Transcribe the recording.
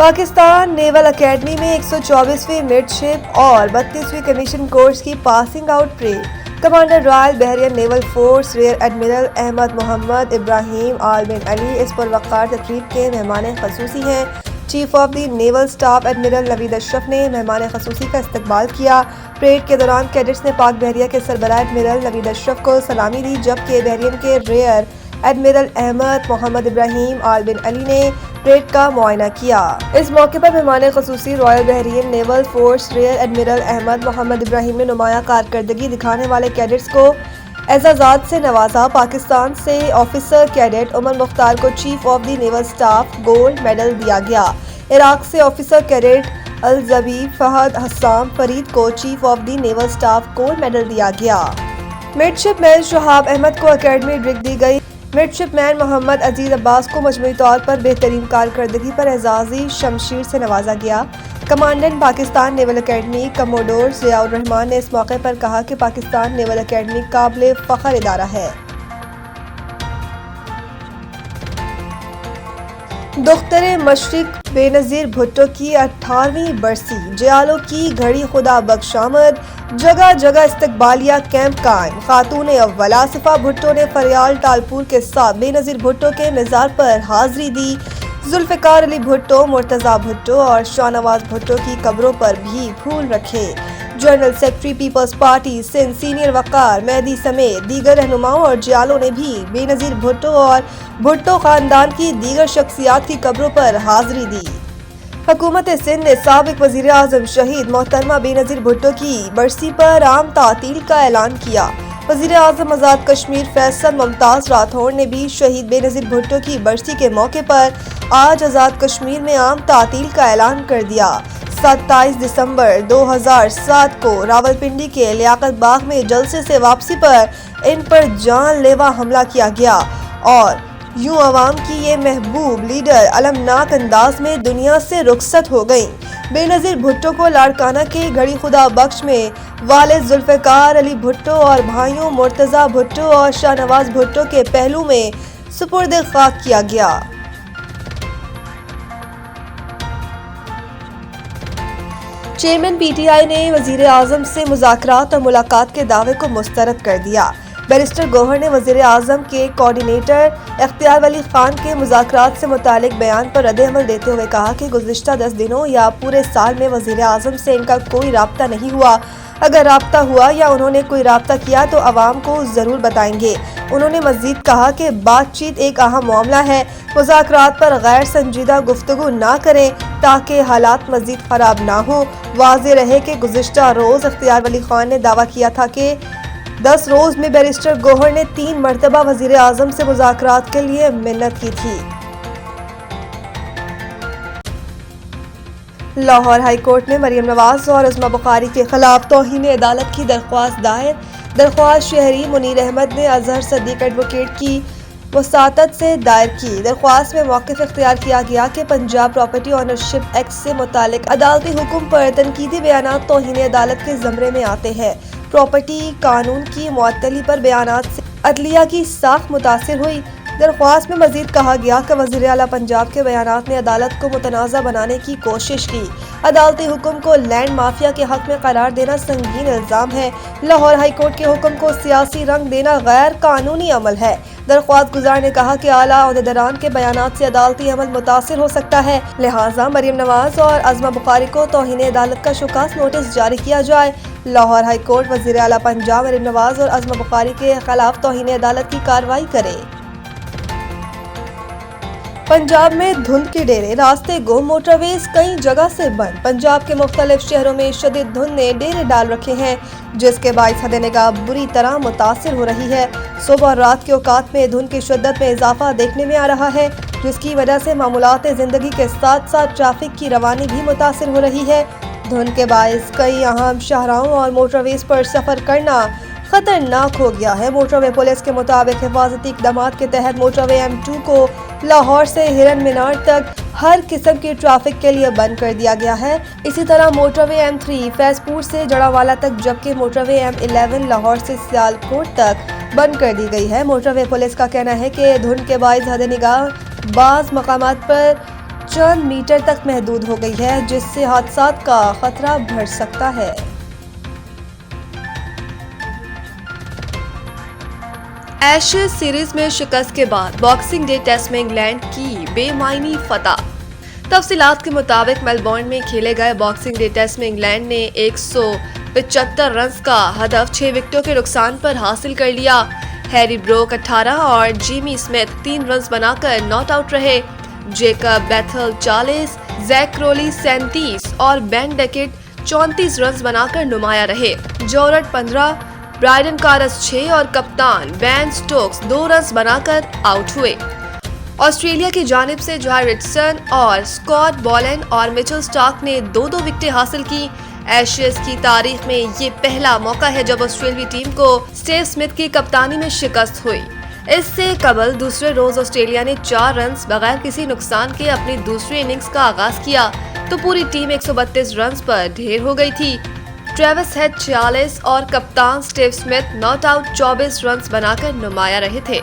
Pakistan naval academy میں 124ویں midship اور 32ویں کمیشن کورس کی passing out parade. Commander royal Bahrain naval force rear admiral Ahmed Mohammed Ibrahim Al Bin Ali اس پروقار تقریب کے مہمان خصوصی ہیں۔ Chief of the naval staff admiral Naveed Ashraf نے مہمان خصوصی کا استقبال کیا۔ پریڈ کے دوران کیڈٹس نے پاک بحریہ کے سربراہ ایڈمرل نوید اشرف کو سلامی دی، جبکہ بحرین کے rear admiral Ahmed Mohammed Ibrahim Al Bin علی نے پریڈ کا معائنہ کیا۔ اس موقع پر مہمان خصوصی Royal Bahrain naval force rear admiral Ahmed Mohammed ابراہیم نے نمایاں کارکردگی دکھانے والے کیڈٹس کو اعزازات سے نوازا۔ پاکستان سے آفیسر کیڈٹ عمر مختار کو chief of the naval staff gold medal دیا گیا۔ عراق سے officer cadet Alzubi Fahad Hussam Farid کو chief of the naval staff gold medal دیا گیا۔ مڈ شپ مین شہاب احمد کو اکیڈمی ڈگری دی گئی۔ مڈ شپ مین محمد عزیز عباس کو مجموعی طور پر بہترین کارکردگی پر اعزازی شمشیر سے نوازا گیا۔ Commandant Pakistan naval academy commodore Zia ur Rahman نے اس موقع پر کہا کہ پاکستان نیول اکیڈمی قابل فخر ادارہ ہے۔ دختر مشرق بے نظیر بھٹو کی 18ویں برسی، جیالوں کی گھڑی خدا بخش آمد، جگہ جگہ استقبالیہ کیمپ قائم۔ خاتون اول آصفہ بھٹو نے فریال ٹالپور کے ساتھ بے نظیر بھٹو کے مزار پر حاضری دی۔ ذوالفقار علی بھٹو، مرتضیٰ بھٹو اور شاہ نواز بھٹو کی قبروں پر بھی پھول رکھے۔ General secretary Peoples Party Sindh senior Waqar Mehdi سمیت دیگر رہنماؤں اور جیالوں نے بھی بے نظیر بھٹو اور بھٹو خاندان کی دیگر شخصیات کی قبروں پر حاضری دی۔ حکومت سندھ نے سابق وزیر اعظم شہید محترمہ بے نظیر بھٹو کی برسی پر عام تعطیل کا اعلان کیا۔ وزیر اعظم آزاد کشمیر فیصل ممتاز راٹھوڑ نے بھی شہید بے نظیر بھٹو کی برسی کے موقع پر آج آزاد کشمیر میں عام تعطیل کا اعلان کر دیا۔ 27 دسمبر 2007 کو راولپنڈی کے لیاقت باغ میں جلسے سے واپسی پر ان پر جان لیوا حملہ کیا گیا اور یوں عوام کی یہ محبوب لیڈر المناک انداز میں دنیا سے رخصت ہو گئیں۔ بے نظیر بھٹو کو لاڑکانہ کے گھڑی خدا بخش میں والد ذوالفقار علی بھٹو اور بھائیوں مرتضیٰ بھٹو اور شاہ نواز بھٹو کے پہلو میں سپرد خاک کیا گیا۔ چیئرمین پی ٹی آئی نے وزیر اعظم سے مذاکرات اور ملاقات کے دعوے کو مسترد کر دیا۔ بیرسٹر گوہر نے وزیر اعظم کے کوآرڈینیٹر اختیار ولی خان کے مذاکرات سے متعلق بیان پر رد عمل دیتے ہوئے کہا کہ گزشتہ 10 دنوں یا پورے سال میں وزیر اعظم سے ان کا کوئی رابطہ نہیں ہوا۔ اگر رابطہ ہوا یا انہوں نے کوئی رابطہ کیا تو عوام کو ضرور بتائیں گے۔ انہوں نے مزید کہا کہ بات چیت ایک اہم معاملہ ہے، مذاکرات پر غیر سنجیدہ گفتگو نہ کریں تاکہ حالات مزید خراب نہ ہوں۔ واضح رہے کہ گزشتہ روز اختیار ولی خان نے دعویٰ کیا تھا کہ 10 روز میں بیرسٹر گوہر نے 3 مرتبہ وزیر اعظم سے مذاکرات کے لیے منت کی تھی۔ لاہور ہائی کورٹ نے مریم نواز اور عظمیٰ بخاری کے خلاف توہین عدالت کی درخواست دائر۔ درخواست شہری منیر احمد نے اظہر صدیق ایڈوکیٹ کی وساطت سے دائر کی۔ درخواست میں موقف اختیار کیا گیا کہ پنجاب پراپرٹی آنرشپ ایکٹ سے متعلق عدالتی حکم پر تنقیدی بیانات توہین عدالت کے زمرے میں آتے ہیں۔ پراپرٹی قانون کی معطلی پر بیانات سے عدلیہ کی ساکھ متاثر ہوئی۔ درخواست میں مزید کہا گیا کہ وزیر اعلیٰ پنجاب کے بیانات نے عدالت کو متنازع بنانے کی کوشش کی۔ عدالتی حکم کو لینڈ مافیا کے حق میں قرار دینا سنگین الزام ہے۔ لاہور ہائی کورٹ کے حکم کو سیاسی رنگ دینا غیر قانونی عمل ہے۔ درخواست گزار نے کہا کہ اعلیٰ عہدیداران کے بیانات سے عدالتی عمل متاثر ہو سکتا ہے، لہٰذا مریم نواز اور عظمیٰ بخاری کو توہین عدالت کا شکست نوٹس جاری کیا جائے۔ لاہور ہائی کورٹ وزیر اعلیٰ پنجاب مریم نواز اور عظمیٰ بخاری کے خلاف توہین عدالت کی کارروائی کرے۔ پنجاب میں دھند کے ڈیرے، راستے گم، موٹر ویز کئی جگہ سے بند۔ پنجاب کے مختلف شہروں میں شدید دھند نے ڈیرے ڈال رکھے ہیں، جس کے باعث حد نگاہ بری طرح متاثر ہو رہی ہے۔ صبح اور رات کے اوقات میں دھند کی شدت میں اضافہ دیکھنے میں آ رہا ہے، جس کی وجہ سے معمولات زندگی کے ساتھ ساتھ ٹریفک کی روانی بھی متاثر ہو رہی ہے۔ دھند کے باعث کئی اہم شاہراہوں اور موٹر ویز پر سفر کرنا خطرناک ہو گیا ہے۔ موٹر وے پولیس کے مطابق حفاظتی اقدامات کے تحت موٹر وے M2 کو لاہور سے ہرن مینار تک ہر قسم کی ٹریفک کے لیے بند کر دیا گیا ہے۔ اسی طرح موٹر وے M3 فیض پور سے جڑاوالا تک، جبکہ موٹر وے M11 لاہور سے سیالکوٹ تک بند کر دی گئی ہے۔ موٹر وے پولیس کا کہنا ہے کہ دھند کے باعث حد نگاہ بعض مقامات پر چند میٹر تک محدود ہو گئی ہے، جس سے حادثات کا خطرہ بڑھ سکتا ہے۔ ایشز سیریز میں شکست کے بعد باکسنگ ڈے ٹیسٹ میں انگلینڈ کی بے معنی فتح۔ تفصیلات کے مطابق میلبورن میں کھیلے گئے باکسنگ ڈے ٹیسٹ میں انگلینڈ نے 175 رنز کا ہدف 6 وکٹوں کے نقصان پر حاصل کر لیا۔ ہیری بروک 18 اور جیمی اسمتھ 3 رنز بنا کر ناٹ آؤٹ رہے۔ جیکب بیتھل 40، زیک کرولی 37 اور بین ڈیکٹ 34 رنز بنا کر نمایاں رہے۔ جورٹ 15، برائڈن کارس 6 اور کپتان بین سٹوکس 2 رنز بنا کر آؤٹ ہوئے۔ آسٹریلیا کی جانب سے جوہر رچرڈسن اور اسکاٹ بولن اور مچل سٹارک نے 2 وکٹیں حاصل کی۔ ایشز کی تاریخ میں یہ پہلا موقع ہے جب آسٹریلوی ٹیم کو اسٹیو اسمتھ کی کپتانی میں شکست ہوئی۔ اس سے قبل دوسرے روز آسٹریلیا نے 4 رنز بغیر کسی نقصان کے اپنی دوسری اننگز کا آغاز کیا تو پوری ٹیم 132 رنز پر ڈھیر ہو گئی تھی۔ ٹریوس ہیڈ 46 اور کپتان Steve Smith not out 24 runs بنا کر نمایاں رہے تھے۔